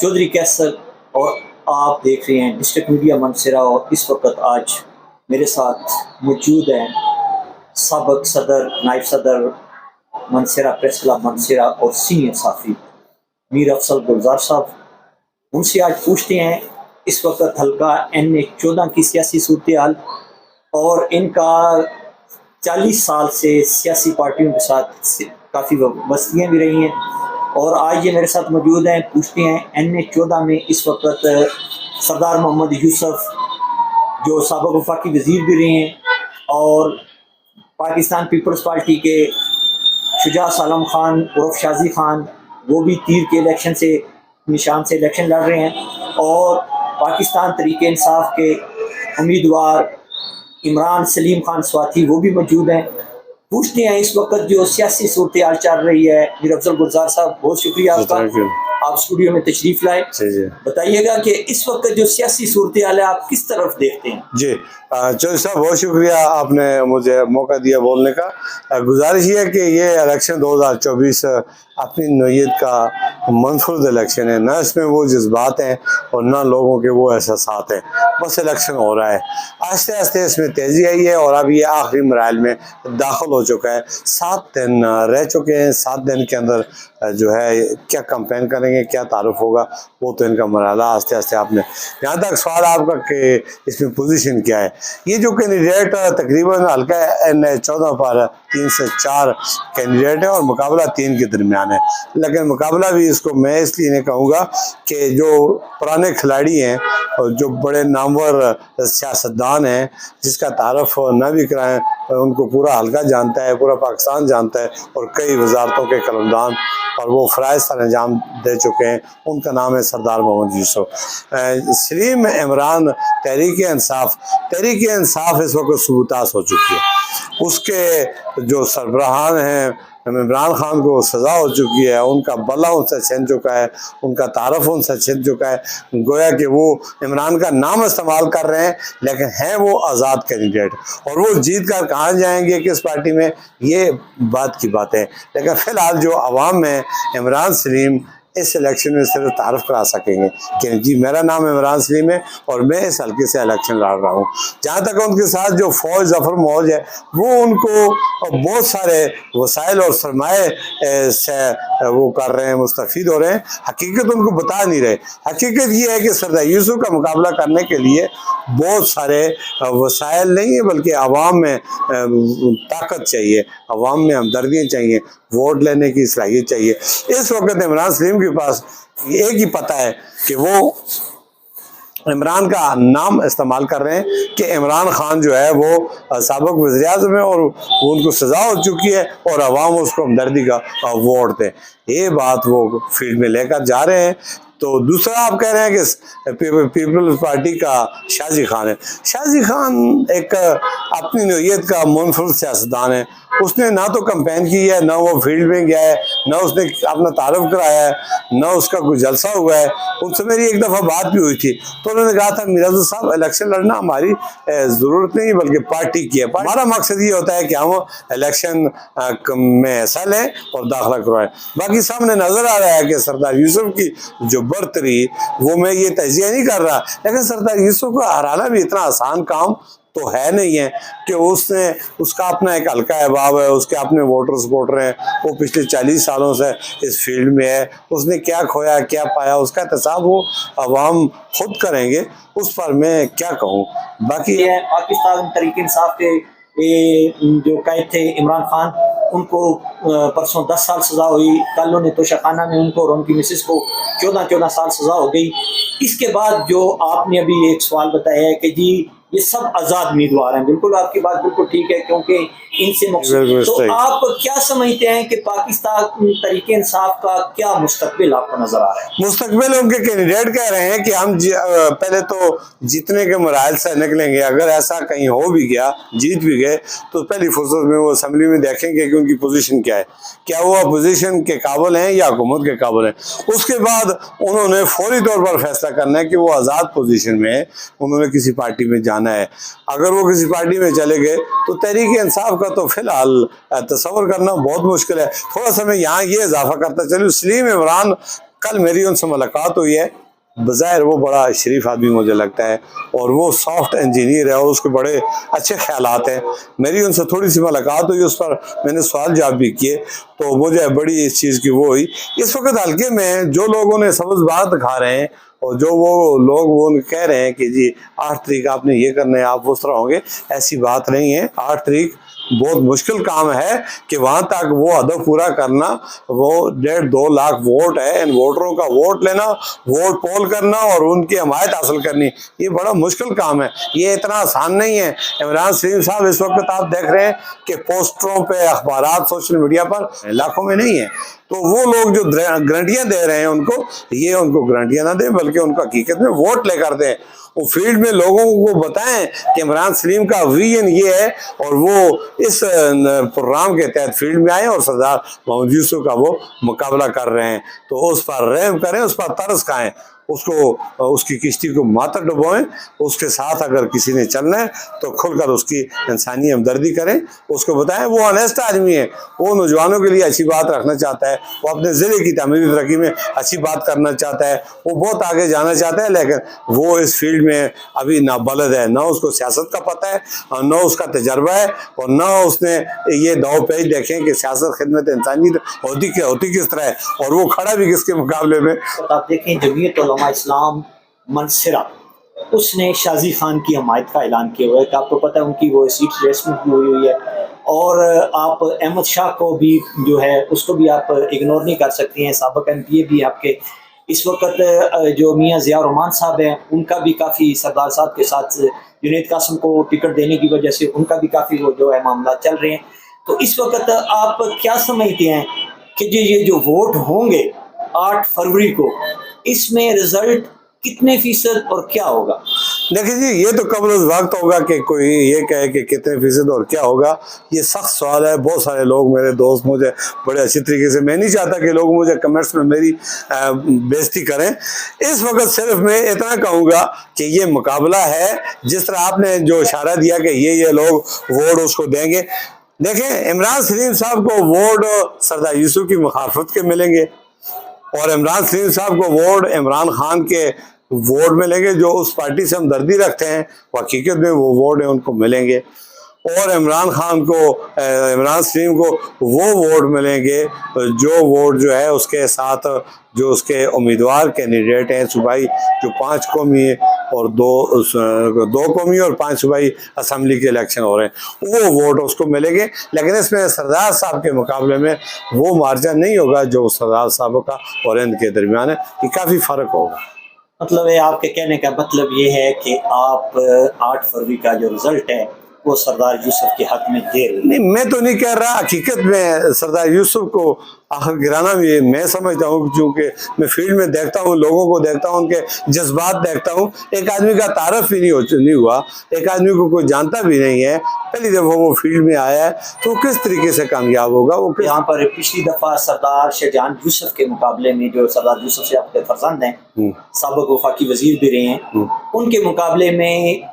चौधरी कैसर और आप देख रहे हैं डिस्ट्रिक्ट मीडिया मंसरा। और इस वक्त आज मेरे साथ मौजूद हैं साबिक सदर, नायब सदर मंसरा प्रेस क्लब मंसरा और सीनियर साफी मीर अफसल गुलजार साहब। उनसे आज पूछते हैं इस वक्त हल्का NA-14 की सियासी सूरत हाल और इनका 40 साल से सियासी पार्टियों के साथ काफ़ी वाबस्तगियाँ भी रही हैं। और आज ये मेरे साथ मौजूद हैं। पूछते हैं NA-14 में इस वक्त सरदार मोहम्मद यूसुफ जो साबिक वफाकी वज़ीर भी रहे हैं और पाकिस्तान पीपल्स पार्टी के शुजा सालम खान उर्फ शाजी खान, वो भी तीर के इलेक्शन से निशान से इलेक्शन लड़ रहे हैं। और पाकिस्तान तरीके इंसाफ के उम्मीदवार इमरान सलीम खान स्वाति वो भी मौजूद हैं। पूछते हैं इस वक्त जो सियासी सूरत हाल चल रही है। मीर अफजल गुलजार साहब, बहुत शुक्रिया आपका, आप स्टूडियो में तशरीफ लाए। बताइएगा कि इस वक्त जो सियासी सूरत हाल है आप किस तरफ देखते हैं? जी चौधरी साहब, बहुत शुक्रिया, आपने मुझे मौका दिया बोलने का। गुजारिश ये है कि ये इलेक्शन 2024 अपनी नौयत का मनफूद इलेक्शन है, ना इसमें वो जज्बात हैं और ना लोगों के वो एहसासात हैं। बस इलेक्शन हो रहा है, आस्ते आस्ते इसमें तेज़ी आई है और अब ये आखिरी मराहल में दाखिल हो चुका है। 7 दिन रह चुके हैं। 7 दिन के अंदर जो है क्या कैंपेन करेंगे, क्या तारुफ होगा, वो तो इनका मरहला आस्ते आस्ते। आपने यहाँ तक सवाल आपका कि इसमें पोजीशन क्या है, ये जो कैंडिडेट तकरीबन हल्का NA-14 पर 3 से 4 कैंडिडेट है और मुकाबला 3 के दरमियान है। लेकिन मुकाबला भी इसको मैं इसलिए नहीं कहूँगा कि जो पुराने खिलाड़ी हैं और जो बड़े नामवर सियासतदान हैं जिसका तारफ़ ना भी कराएं, उनको पूरा हल्का जानता है, पूरा पाकिस्तान जानता है और कई वजारतों के कलमदान और वो फ़राइज़ सर अंजाम दे चुके हैं। उनका नाम है सरदार मोहम्मद यूसुफ। सलीम इमरान तहरीक इंसाफ इस वक्त सबूतास हो चुकी है। उसके जो सरबराहान हैं, इमरान खान को सज़ा हो चुकी है, उनका बल्ला उनसे छिन चुका है, उनका तारफ़ उनसे छिन चुका है। गोया कि वो इमरान का नाम इस्तेमाल कर रहे हैं लेकिन हैं वो आज़ाद कैंडिडेट, और वो जीत कर कहाँ जाएंगे, किस पार्टी में, ये बात की बात है। लेकिन फ़िलहाल जो आवाम में इमरान सलीम इस इलेक्शन में सिर्फ तारफ़ करा सकेंगे कि जी मेरा नाम इमरान सलीम है और मैं इस हल्के से इलेक्शन लड़ रहा हूँ। जहाँ तक उनके साथ जो फ़ौज ज़फ़र मौज है वो उनको बहुत सारे वसाइल और सरमाए से वो कर रहे हैं, मुस्तफ़ीद हो रहे हैं। हकीकत उनको बता नहीं रहे। हकीकत ये है कि सरदार यूसुफ का मुकाबला करने के लिए बहुत सारे वसाइल नहीं है बल्कि आवाम में ताकत चाहिए, आवाम में हमदर्दियाँ चाहिए, वोट लेने की सलाहियत चाहिए। इस वक्त इमरान सलीम के पास एक ही पता है कि वो इमरान का नाम इस्तेमाल कर रहे हैं कि इमरान खान जो है वो साबिक वज़ीर-ए-आज़म है और उनको सज़ा हो चुकी है और अवाम उसको हमदर्दी का वोट दें। ये बात वो फील्ड में लेकर जा रहे हैं। तो दूसरा आप कह रहे हैं कि पीपल्स पार्टी का शाजी खान है। शाजी खान एक अपनी नौयत का मुनफरद सियासतदान है। उसने ना तो कैंपेन की है, ना वो फील्ड में गया है, ना उसने अपना तारुफ कराया है, ना उसका कोई जलसा हुआ है। उनसे मेरी एक दफ़ा बात भी हुई थी तो उन्होंने कहा था मीर अफजल साहब इलेक्शन लड़ना हमारी ज़रूरत नहीं बल्कि पार्टी की है। हमारा मकसद ये होता है कि हम इलेक्शन में हिस्सा लें और दाखिला करवाएं। बाकी सामने नज़र आ रहा है कि सरदार यूसुफ की जो बर्तरी, वो मैं ये तजिया नहीं कर रहा, लेकिन सरदार यूसुफ को हराना भी इतना आसान काम तो है नहीं है कि उसका अपना एक हल्का अहबाब है, उसके अपने वोटर सपोर्टर हैं, वो पिछले 40 सालों से इस फील्ड में है। उसने क्या खोया क्या पाया उसका हिसाब वो अवाम खुद करेंगे, उस पर मैं क्या कहूँ। बाकी पाकिस्तान तरीके इंसाफ के जो कैद थे इमरान खान, उनको परसों 10 साल सज़ा हुई। कल उन्हें तोशाखाना में उनको और उनकी मिसेस को 14 साल सज़ा हो गई। इसके बाद जो आपने अभी एक सवाल बताया है कि जी ये सब आज़ाद उम्मीदवार हैं, बिल्कुल आपकी बात बिल्कुल ठीक है, क्योंकि इनसे मकसद। तो आप क्या समझते हैं कि पाकिस्तान तरीके इंसाफ का क्या मुस्तकबिल आपको नजर आ रहा है? मुस्तकबिल उनके कैंडिडेट कह रहे हैं कि हम पहले तो जीतने के मराहल से निकलेंगे। अगर ऐसा कहीं हो भी गया, जीत भी गए, तो पहली फुर्सत में वो असम्बली में देखेंगे कि उनकी पोजीशन क्या है, क्या वो अपोजिशन के काबिल हैं या हुकूमत के काबिल हैं। उसके बाद उन्होंने फौरी तौर पर फैसला करना है कि वो आज़ाद पोजीशन में है, उन्होंने किसी पार्टी में जाना है। अगर वो किसी पार्टी में चले गए तो तहरीक इंसाफ का तो फिलहाल तस्वर करना बहुत मुश्किल है। थोड़ा सा मैं यहाँ ये इजाफा करता चलूँ, सलीम इमरान कल मेरी उनसे मुलाकात हुई है। बज़ाहिर वो बड़ा शरीफ आदमी मुझे लगता है और वो सॉफ्ट इंजीनियर है और उसके बड़े अच्छे ख्यालात हैं। मेरी उनसे थोड़ी सी मुलाकात हुई, उस पर मैंने सवाल जवाब भी किए, तो मुझे बड़ी इस चीज़ की वो हुई। इस वक्त हल्के में जो लोगों ने सबज बात दिखा रहे हैं और जो वो लोग वो कह रहे हैं कि जी 8 तारीख आपने ये करना है, आप उस तरह होंगे, ऐसी बात नहीं है। 8 तारीख बहुत मुश्किल काम है कि वहां तक वो हदफ पूरा करना। वो 1.5-2 लाख वोट है, इन वोटरों का वोट लेना, वोट पोल करना और उनकी हमायत हासिल करनी, ये बड़ा मुश्किल काम है, ये इतना आसान नहीं है। इमरान सलीम साहब इस वक्त आप देख रहे हैं कि पोस्टरों पे, अखबारात, सोशल मीडिया पर लाखों में नहीं है, तो वो लोग जो गारंटियां दे रहे हैं उनको, ये उनको गारंटियां ना दें बल्कि उनको हकीकत में वोट लेकर दें। वो फील्ड में लोगों को बताएं कि इमरान सलीम का विजन ये है और वो इस प्रोग्राम के तहत फील्ड में आए और सरदार मोहम्मद यूसुफ का वो मुकाबला कर रहे हैं। तो उस पर रहम करें, उस पर तरस खाएं, उसको उसकी किश्ती को माथा डुबोएं। उसके साथ अगर किसी ने चलना है तो खुलकर उसकी इंसानी हमदर्दी करें, उसको बताएं वो ऑनेस्ट आदमी है, वो नौजवानों के लिए अच्छी बात रखना चाहता है, वो अपने ज़िले की तमीरी तरक्की में अच्छी बात करना चाहता है, वो बहुत आगे जाना चाहता है, लेकिन वो इस फील्ड में अभी नाबलद है, ना उसको सियासत का पता है और ना उसका तजर्बा है और ना उसने ये दाव पेच देखें कि सियासत खिदमत इंसानियत होती किस तरह है और वो खड़ा भी किसके मुकाबले में। तो आप देखें जमीयत उलमा इस्लाम मनसरा, उसने शाजी खान की हमायत का ऐलान किया हुआ है कि आपको पता है उनकी वो सीट रेसमेंट भी हुई है। और आप अहमद शाह को भी जो है उसको भी आप इग्नोर नहीं कर सकती हैं, साबिक एमपीए भी आपके इस वक्त जो मियाँ ज़िया रहमान साहब हैं उनका भी काफ़ी सरदार साहब के साथ जुनैद कासिम को टिकट देने की वजह से उनका भी काफ़ी वो जो है मामला चल रहे हैं। तो इस वक्त आप क्या समझते हैं कि ये जो वोट होंगे 8 फरवरी को, इसमें रिजल्ट कितने फीसद और क्या होगा? देखिए जी, ये तो कबल उस वक्त होगा कि कोई ये कहे कि कितने फीसद और क्या होगा, ये सख्त सवाल है। बहुत सारे लोग, मेरे दोस्त मुझे बड़े अच्छी तरीके से, मैं नहीं चाहता कि लोग मुझे कमेंट्स में मेरी बेइज्जती करें। इस वक्त सिर्फ मैं इतना कहूँगा कि ये मुकाबला है, जिस तरह आपने जो इशारा दिया कि ये लोग वोट उसको देंगे। देखें, इमरान सलीम साहब को वोट सरदार यूसुफ की मुखालफत के मिलेंगे और इमरान सलीम साहब को वोट इमरान खान के वोट मिलेंगे जो उस पार्टी से हमदर्दी रखते हैं, हकीकत में वो वोट है उनको मिलेंगे। और इमरान खान को, इमरान सलीम को वो वोट मिलेंगे जो वोट जो है उसके साथ जो उसके उम्मीदवार कैंडिडेट हैं सूबाई, जो 5 कौमी और 2 कौमी और 5 सूबाई असम्बली के इलेक्शन हो रहे हैं, वो वोट उसको मिलेंगे। लेकिन इसमें सरदार साहब के मुकाबले में वो मार्जिन नहीं होगा जो सरदार साहब का और इनके दरमियान है, ये काफ़ी फ़र्क होगा। मतलब है, आपके कहने का मतलब ये है कि आप 8 फरवरी का जो रिजल्ट है वो सरदार यूसुफ के हक में दे रहे? नहीं, मैं तो नहीं कह रहा, हकीकत में सरदार यूसुफ को आखिर गिराना भी मैं समझता हूँ, क्योंकि मैं फील्ड में देखता हूँ, लोगों को देखता हूँ, उनके जज्बात देखता हूँ। एक आदमी का तारफ ही नहीं हुआ, एक आदमी को कोई जानता भी नहीं है, पहली दफ़ा वो फील्ड में आया है, तो किस तरीके से कामयाब होगा वो। यहाँ पर पिछली दफ़ा सरदार शाहजहां यूसुफ के मुकाबले में, जो सरदार यूसुफ से आपके फर्जंद हैं, साबिक वफाकी वजीर भी रहे हैं, उनके मुकाबले में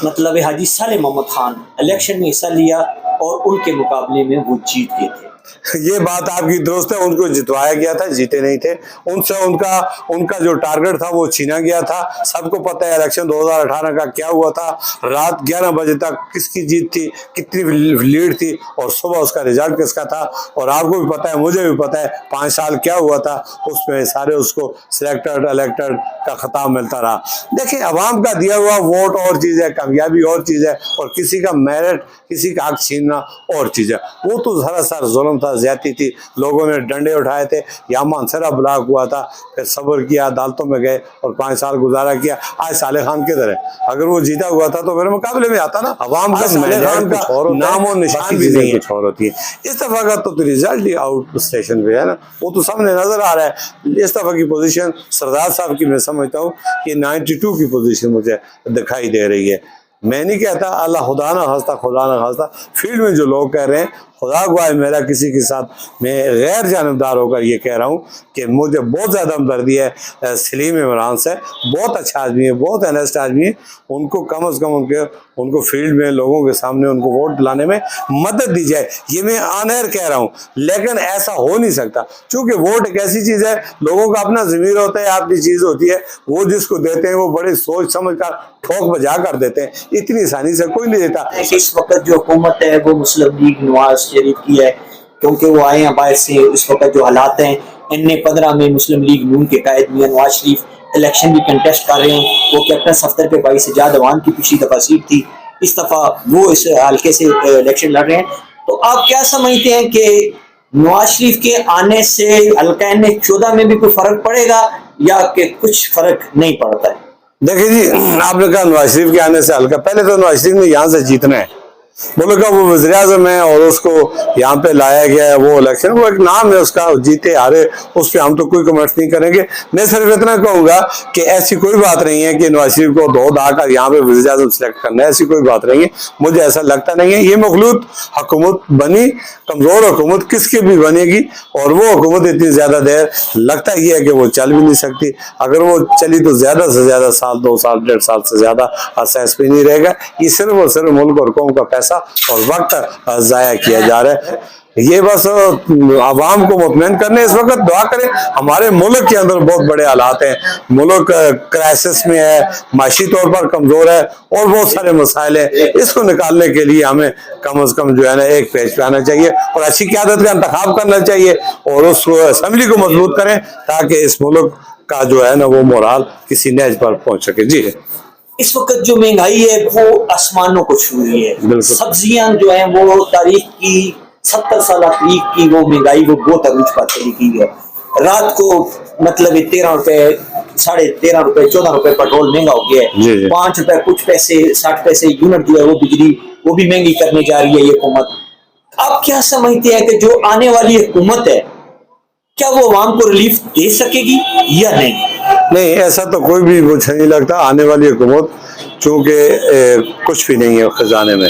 मतलब हाजी साले मोहम्मद खान इलेक्शन में हिस्सा लिया और उनके मुकाबले में वो जीत गए थे। ये बात आपकी दुरुस्त है, उनको जितवाया गया था, जीते नहीं थे। उनसे उनका जो टारगेट था वो छीना गया था। सबको पता है इलेक्शन 2018 का क्या हुआ था। रात 11 बजे तक किसकी जीत थी, कितनी लीड थी और सुबह उसका रिजल्ट किसका था। और आपको भी पता है, मुझे भी पता है 5 साल क्या हुआ था, उसमें सारे उसको सिलेक्टेड इलेक्टेड का खिताब मिलता रहा। देखिए, अवाम का दिया हुआ वोट और चीज़ है, कामयाबी और चीज़ है, और किसी का मेरिट, किसी का हक छीनना और चीज़ है। वो तो सरासर जुल्म था, ज्यादती थी, लोगों ने डंडे उठाए थे, यहाँ मानसरा ब्लॉक हुआ था, फिर सब्र किया, अदालतों में गए और 5 साल गुजारा किया। आज साले खान किधर है? अगर वो जीता हुआ था तो मेरे मुकाबले में आता ना। अवाम का साले खान का नाम और निशान भी नहीं कुछ और होती है। इस दफा का तो रिजल्ट ही आउट स्टेशन पे है ना, वो तो सामने नजर आ रहा है। इस दफा की पोजीशन सरदार साहब की मैं समझता हूँ कि 92 की पोजीशन मुझे दिखाई दे रही है। मैं नहीं कहता, अल्लाह खुदा ना खास्ता, खुदा ना खास्ता, फील्ड में जो लोग कह रहे हैं, खुदा गवाह है मेरा किसी के साथ मैं गैर जानबदार होकर ये कह रहा हूँ कि मुझे बहुत ज़्यादा हमदर्दी है सलीम इमरान से। बहुत अच्छा आदमी है, बहुत ऑनेस्ट आदमी है। उनको कम अज़ कम उनको फील्ड में लोगों के सामने उनको वोट दिलाने में मदद दी जाए, ये मैं ऑनर कह रहा हूँ। लेकिन ऐसा हो नहीं सकता, क्योंकि वोट एक ऐसी चीज़ है, लोगों का अपना ज़मीर होता है, अपनी चीज़ होती है, वो जिसको देते हैं वो बड़े सोच समझ कर ठोक बजा कर देते हैं, इतनी आसानी से कोई नहीं देता। इस वक्त जो हुकूमत है वो मुस्लिम लीग नवाज शरीफ की है, क्योंकि वो आए हैं बाहर से। इस वक्त जो हालात हैं, N15 में मुस्लिम लीग नून के कायद मियां नवाज शरीफ इलेक्शन भी कंटेस्ट कर रहे हैं। वो कैप्टन सफ्तर पे 22,000 अवान की पिछली दफा सीट थी, इस दफा वो इस हल्के से इलेक्शन लड़ रहे हैं। तो आप क्या समझते हैं कि नवाज शरीफ के आने से हल्का N14 में भी कोई फर्क पड़ेगा या कि कुछ फर्क नहीं पड़ता है? देखिए जी, आपने कहा नवाज शरीफ के आने से हल्का, पहले तो नवाज शरीफ ने यहाँ से जीतना है, मुल्क का वो वज़ीर आज़म है और उसको यहाँ पे लाया गया है। वो इलेक्शन, वो एक नाम है उसका, जीते हारे उस पर हम तो कोई कमेंट्स नहीं करेंगे। मैं सिर्फ इतना कहूँगा कि ऐसी कोई बात नहीं है कि नवाज शरीफ को दो दाकर यहाँ पे वज़ीर आज़म सेलेक्ट करना है, ऐसी कोई बात नहीं है, मुझे ऐसा लगता नहीं है। ये मखलूत हुकूमत बनी, कमज़ोर हुकूमत किसकी भी बनेगी, और वो हुकूमत इतनी ज़्यादा देर लगता ये है कि वो चल भी नहीं सकती। अगर वो चली तो ज़्यादा से ज़्यादा साल, 2 साल, 1.5 साल से ज़्यादा अरसा इस पर नहीं रहेगा। ये सिर्फ और सिर्फ मुल्क और कौम का पैसा और वक्त जाया किया जा रहा है। ये बस आवाम को मुतमईन करने इस वक्त दुआ करें। हमारे मुल्क के अंदर बहुत बड़े हालात हैं, मुल्क क्राइसिस में है, माशी तौर पर कमजोर है और बहुत सारे मसाइल हैं। इसको निकालने के लिए हमें कम अज कम जो है ना एक पेज पे आना चाहिए और अच्छी क़यादत का इंतखाब करना चाहिए और उस असम्बली को मजबूत करें ताकि इस मुल्क का जो है ना वो मोराल किसी नेज पर पहुंच सके। जी, इस वक्त जो महंगाई है वो आसमानों को छू रही है। सब्जियां जो है वो तारीख की 70 साल तारीख की वो महंगाई वो बहुत अरूज पर चली गई है। रात को मतलब 13 रुपए, 13.5 रुपए, 14 रुपए पेट्रोल महंगा हो गया है। 5 रुपए कुछ पैसे, 60 पैसे यूनिट जो है वो बिजली वो भी महंगी करने जा रही है ये हुकूमत। आप क्या समझते हैं कि जो आने वाली हुकूमत है क्या वो आवाम को रिलीफ दे सकेगी या नहीं? नहीं, ऐसा तो कोई भी मुझे नहीं लगता। आने वाली हुकूमत चूँकि कुछ भी नहीं है खजाने में,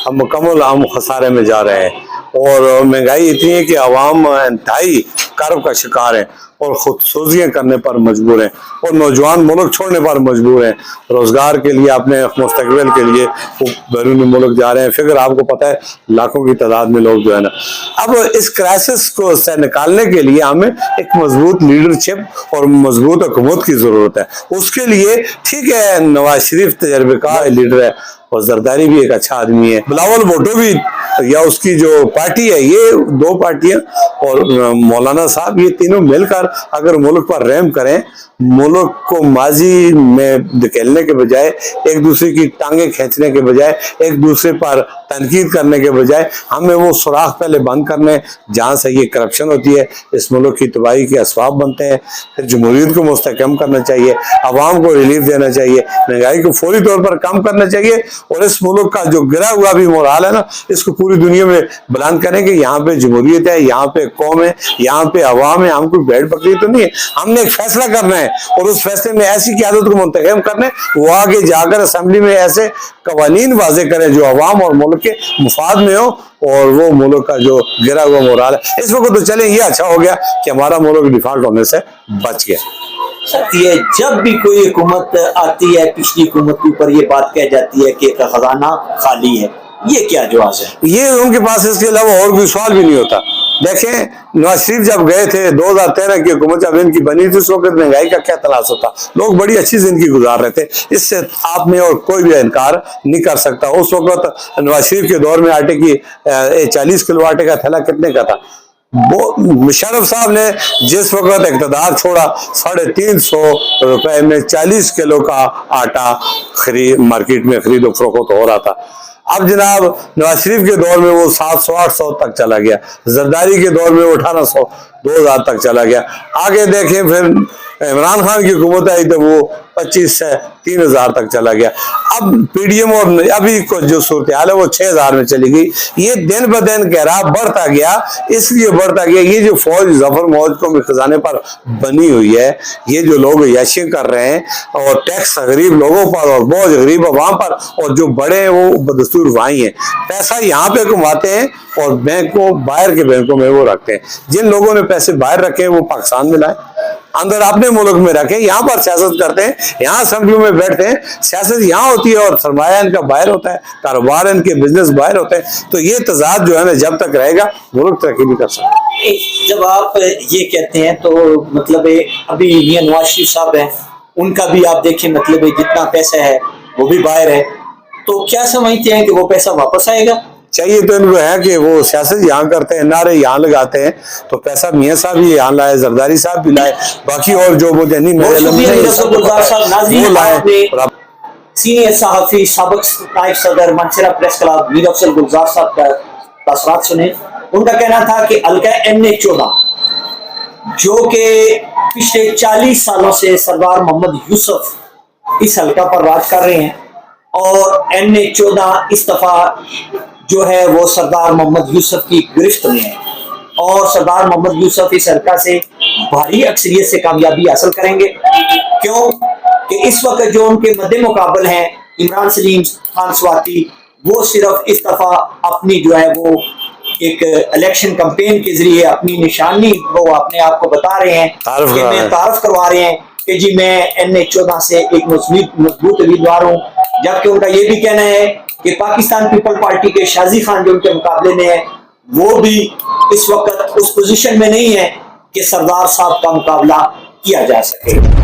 हम मुकम्मल हम खसारे में जा रहे हैं और महंगाई इतनी है कि आवाम इंतहाई कर्ब का शिकार है और खुदसूजियाँ करने पर मजबूर हैं और नौजवान मुल्क छोड़ने पर मजबूर हैं। रोज़गार के लिए, अपने मुस्तकबिल के लिए वो बैरूनी मुल्क जा रहे हैं। फिगर आपको पता है लाखों की तादाद में लोग जो है ना। अब इस क्राइसिस को से निकालने के लिए हमें एक मजबूत लीडरशिप और मजबूत हुकूमत की ज़रूरत है। उसके लिए ठीक है नवाज शरीफ तजर्बेकार लीडर है और जरदारी भी एक अच्छा आदमी है, बिलावल भुट्टो भी या उसकी जो पार्टी है, ये 2 पार्टियां और मौलाना साहब, ये तीनों मिलकर अगर मुल्क पर रहम करें, मुल्क को माजी में धकेलने के बजाय, एक दूसरे की टांगे खींचने के बजाय, एक दूसरे पर तनकीद करने के बजाय हमें वो सुराख पहले बंद करने जहाँ से ये करप्शन होती है, इस मुल्क की तबाही के असबाब बनते हैं। फिर जमहूरियत को मुस्तहकम करना चाहिए, आवाम को रिलीफ देना चाहिए, महंगाई को फौरी तौर पर कम करना चाहिए और इस मुल्क का जो गिरा हुआ भी मोराल है ना, इसको पूरी दुनिया में बुलंद करें कि यहाँ पे जमहूरियत है, यहाँ पे कौम है, यहाँ पे अवाम है, हम कोई भेड़ बकरी तो नहीं है। हमने एक फैसला करना है और उस फैसले में ऐसी क़यादत को मुंतखब करने, वो आगे जाकर असम्बली में ऐसे कवानीन वाजे करें जो अवाम और मुल्क के मुफाद में हो और वो मुल्क का जो गिरा हुआ मोराल है। इस वक्त तो चले ये अच्छा हो गया कि हमारा मुल्क डिफॉल्ट होने से बच गया। ये जब भी कोई हुकूमत आती है, पिछली हुकूमत के ऊपर ये बात कह जाती है कि खजाना खाली है, ये क्या जवाब है? ये उनके पास इसके अलावा और कोई सवाल भी नहीं होता। देखें नवाज शरीफ जब गए थे 2013 की हुकूमत जब इनकी बनी थी, उस वक्त महंगाई का क्या तनासुर था, लोग बड़ी अच्छी जिंदगी गुजार रहे थे, इससे आप में और कोई भी इनकार नहीं कर सकता। उस वक्त नवाज शरीफ के दौर में आटे की 40 किलो आटे का थैला कितने का था? मुशर्रफ साहब ने जिस वक्त इक़्तिदार छोड़ा 350 रुपए में 40 किलो का आटा मार्केट में खरीदो फरोख्त हो रहा था। अब जनाब नवाज शरीफ के दौर में वो 700-800 तक चला गया, जरदारी के दौर में वो 1800-2000 तक चला गया। आगे देखें फिर इमरान खान की हुकूमत आई तो वो 25 से 3000 तक चला गया। अब पीडीएम और अभी को जो सूरत हाल है वो 6000 में चली गई। ये दिन ब दिन कह रहा बढ़ता गया, इसलिए बढ़ता गया। ये जो फौज जफर मौज को खजाने पर बनी हुई है, ये जो लोग याशी कर रहे हैं और टैक्स गरीब लोगों पर और बहुत गरीब अवाम पर, और जो बड़े हैं वो बदस्तूर वहीं हैं, पैसा यहाँ पे कमाते हैं और बैंक को बाहर के बैंकों में वो रखते हैं। जिन लोगों ने पैसे बाहर रखे हैं वो पाकिस्तान में लाए, अंदर अपने मुल्क में रखे, यहाँ पर सियासत करते हैं, यहाँ असेंबलियों में बैठते हैं, सियासत यहाँ होती है और सरमाया इनका बाहर होता है, कारोबार इनके बिजनेस बाहर होते हैं। तो ये तजाद जो है ना जब तक रहेगा मुल्क तरक्की नहीं कर सकता। जब आप ये कहते हैं तो मतलब अभी मियां नवाज शरीफ साहब हैं, उनका भी आप देखें मतलब जितना पैसा है वो भी बाहर है, तो क्या समझते हैं कि वो पैसा वापस आएगा? चाहिए तो इनको है कि वो सियासत यहाँ करते हैं, नारे यहाँ लगाते हैं, तो पैसा मियाँ साहब भी यहाँ लाए, जरदारी साहब भी लाए, बाकी और जो मुझे नहीं सीनियर सहाफी साबिक नायब सदर मंसरा प्रेस क्लब मीर अफजल गुलजार साहब का तासरात सुने। उनका कहना था कि हल्का MA14 जो कि पिछले 40 सालों से सरदार मोहम्मद यूसुफ इस हल्का पर राज कर रहे हैं, और MA14 इस दफा जो है वो सरदार मोहम्मद यूसुफ की गिरफ्त में है, और सरदार मोहम्मद यूसुफ इस हल्का से भारी अक्सरियत से कामयाबी हासिल करेंगे। क्यों कि इस वक्त जो उनके मद्दे मुकाबल हैं इमरान सलीम खान स्वाति, वो सिर्फ इस दफा अपनी जो है वो एक इलेक्शन कैंपेन के जरिए अपनी निशानी वो अपने आप को बता रहे हैं कि मैं तारफ करवा रहे हैं कि जी मैं MA14 से एक मजबूत उम्मीदवार हूँ। जबकि उनका ये भी कहना है कि पाकिस्तान पीपल पार्टी के शाजी खान जो उनके मुकाबले में है, वो भी इस वक्त उस पोजीशन में नहीं है कि सरदार साहब का मुकाबला किया जा सके।